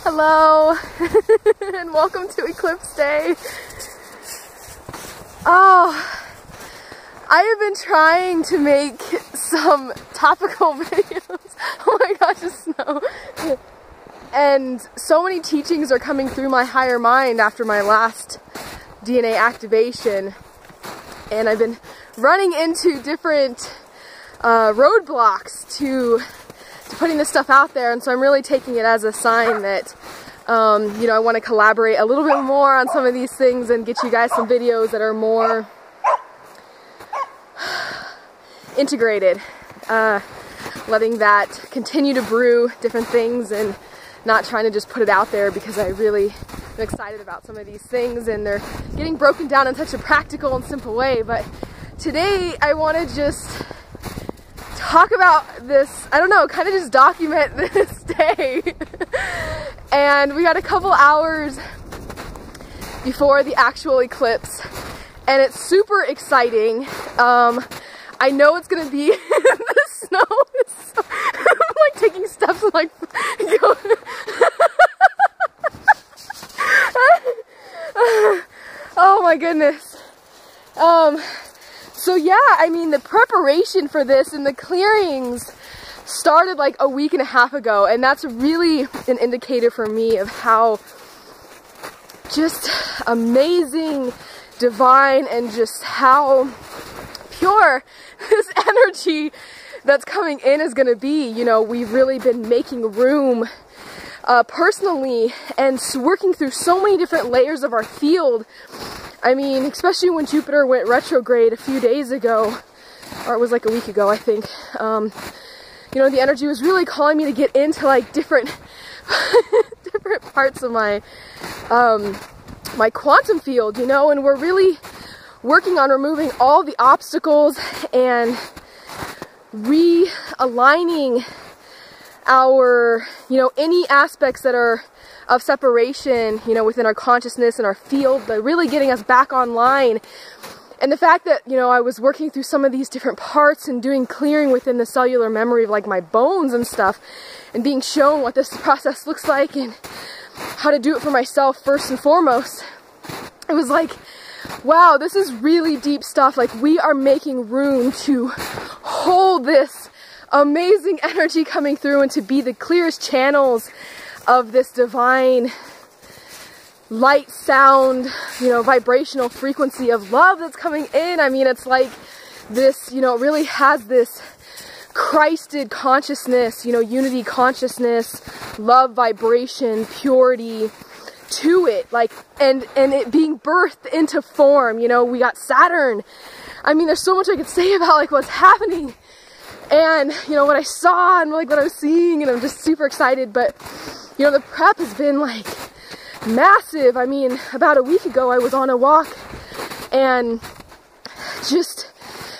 Hello and welcome to Eclipse Day. Oh, I have been trying to make some topical videos. Oh my gosh, it's snow. And so many teachings are coming through my higher mind after my last DNA activation. And I've been running into different roadblocks to putting this stuff out there, and so I'm really taking it as a sign that you know, I want to collaborate a little bit more on some of these things and get you guys some videos that are more integrated, letting that continue to brew different things and not trying to just put it out there, because I really am excited about some of these things and they're getting broken down in such a practical and simple way. But today I want to just talk about this, I don't know, kind of just document this day. And we got a couple hours before the actual eclipse and it's super exciting. I know it's gonna be in the snow. So, I'm like taking steps and like going. Oh my goodness. So yeah, I mean, the preparation for this and the clearings started like a week and a half ago, and that's really an indicator for me of how just amazing, divine, and just how pure this energy that's coming in is going to be. You know, we've really been making room personally and working through so many different layers of our field. I mean, especially when Jupiter went retrograde a few days ago, or it was like a week ago, I think. You know, the energy was really calling me to get into like different different parts of my my quantum field, you know, and we're really working on removing all the obstacles and realigning our, you know, any aspects that are of separation, you know, within our consciousness and our field, but really getting us back online. And the fact that, you know, I was working through some of these different parts and doing clearing within the cellular memory of like my bones and stuff, and being shown what this process looks like and how to do it for myself first and foremost, it was like, wow, this is really deep stuff. Like, we are making room to hold this amazing energy coming through and to be the clearest channels of this divine light, sound, you know, vibrational frequency of love that's coming in. I mean, it's like this, you know, it really has this Christed consciousness, you know, unity consciousness, love, vibration, purity to it, like, and it being birthed into form. You know, we got Saturn. I mean, there's so much I could say about like what's happening and, you know, what I saw and like what I was seeing, and I'm just super excited. But you know, the prep has been like massive. I mean, about a week ago I was on a walk and just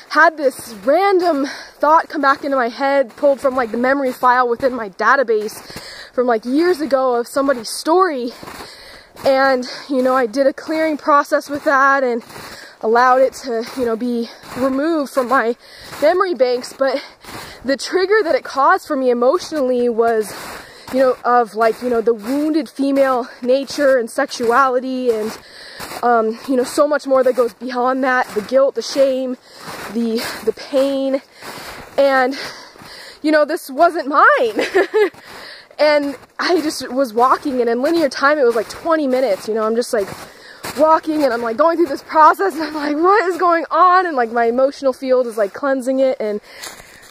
had this random thought come back into my head, pulled from like the memory file within my database from like years ago of somebody's story. And, you know, I did a clearing process with that and allowed it to, you know, be removed from my memory banks. But the trigger that it caused for me emotionally was, you know, of like, you know, the wounded female nature and sexuality and, you know, so much more that goes beyond that, the guilt, the shame, the pain. And, you know, this wasn't mine. And I just was walking, and in linear time, it was like 20 minutes, you know, I'm just like walking and I'm like going through this process and I'm like, what is going on? And like my emotional field is like cleansing it. And,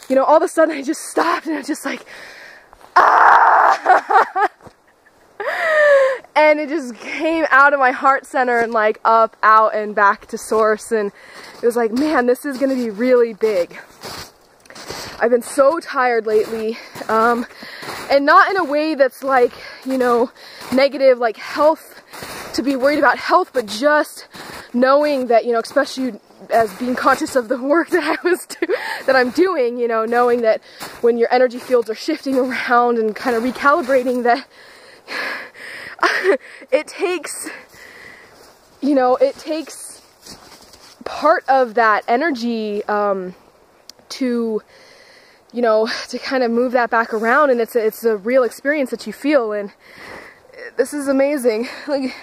you know, all of a sudden I just stopped and I just like, ah! And it just came out of my heart center and like up, out, and back to source. And it was like, man, this is gonna be really big. I've been so tired lately, and not in a way that's like, you know, negative, like health, to be worried about health, but just knowing that, you know, especially as being conscious of the work that I'm doing, you know, knowing that when your energy fields are shifting around and kind of recalibrating, that it takes, you know, it takes part of that energy to, you know, to kind of move that back around, and it's a real experience that you feel. And this is amazing. Like,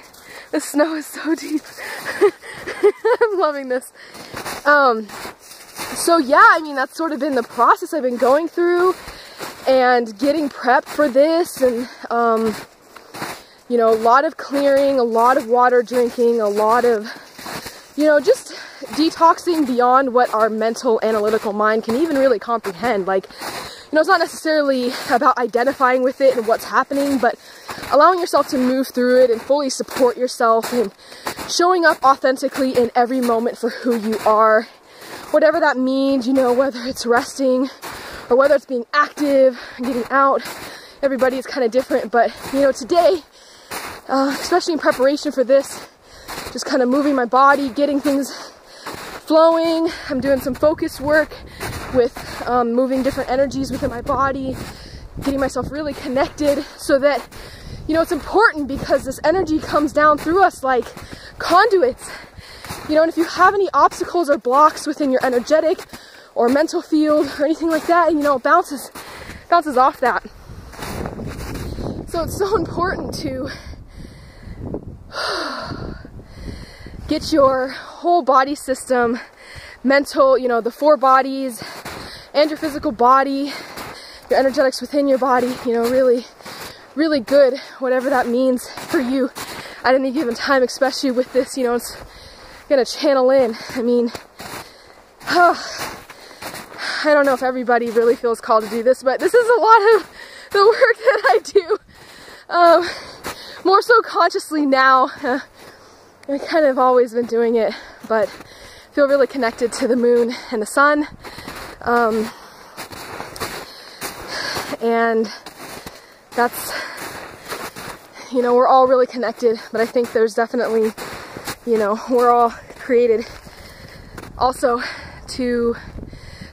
the snow is so deep. I'm loving this. So yeah, I mean, that's sort of been the process I've been going through and getting prepped for this, and you know, a lot of clearing, a lot of water drinking, a lot of, you know, just detoxing beyond what our mental analytical mind can even really comprehend. Like, you know, it's not necessarily about identifying with it and what's happening, but allowing yourself to move through it and fully support yourself and showing up authentically in every moment for who you are, whatever that means, you know, whether it's resting or whether it's being active, getting out. Everybody is kind of different, but, you know, today, especially in preparation for this, just kind of moving my body, getting things flowing. I'm doing some focus work with moving different energies within my body, getting myself really connected, so that, you know, it's important because this energy comes down through us like conduits. You know, and if you have any obstacles or blocks within your energetic or mental field or anything like that, you know, it bounces off that. So it's so important to get your whole body system, mental, you know, the 4 bodies, and your physical body, your energetics within your body, you know, really, really good, whatever that means for you at any given time, especially with this, you know, it's gonna channel in. I mean, I don't know if everybody really feels called to do this, but this is a lot of the work that I do. More so consciously now. I've kind of always been doing it, but feel really connected to the moon and the sun. And that's, you know, we're all really connected, but I think there's definitely, you know, we're all created also to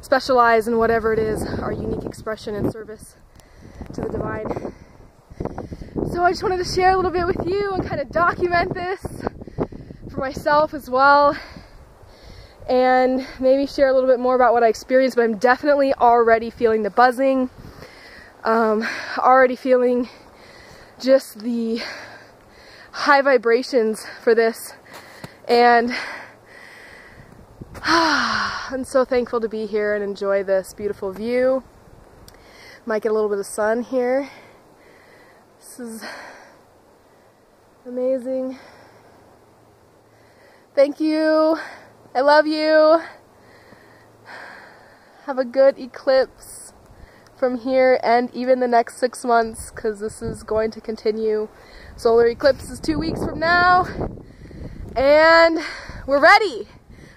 specialize in whatever it is, our unique expression and service to the divine. So I just wanted to share a little bit with you and kind of document this for myself as well, and maybe share a little bit more about what I experienced. But I'm definitely already feeling the buzzing, already feeling just the high vibrations for this, and I'm so thankful to be here and enjoy this beautiful view. Might get a little bit of sun here. This is amazing. Thank you. I love you. Have a good eclipse from here and even the next 6 months, because this is going to continue. Solar eclipse is 2 weeks from now, and we're ready.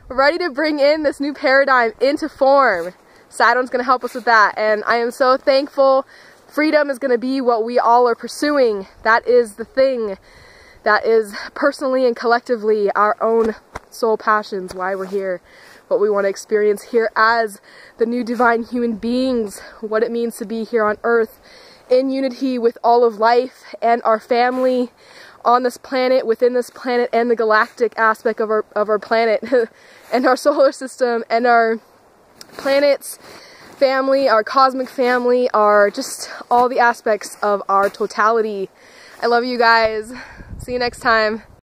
We're ready to bring in this new paradigm into form. Saturn's going to help us with that, and I am so thankful. Freedom is going to be what we all are pursuing. That is the thing. That is personally and collectively our own soul passions, why we're here, what we want to experience here as the new divine human beings, what it means to be here on Earth in unity with all of life and our family on this planet, within this planet, and the galactic aspect of our planet and our solar system and our planet's family, our cosmic family, our just all the aspects of our totality. I love you guys. See you next time.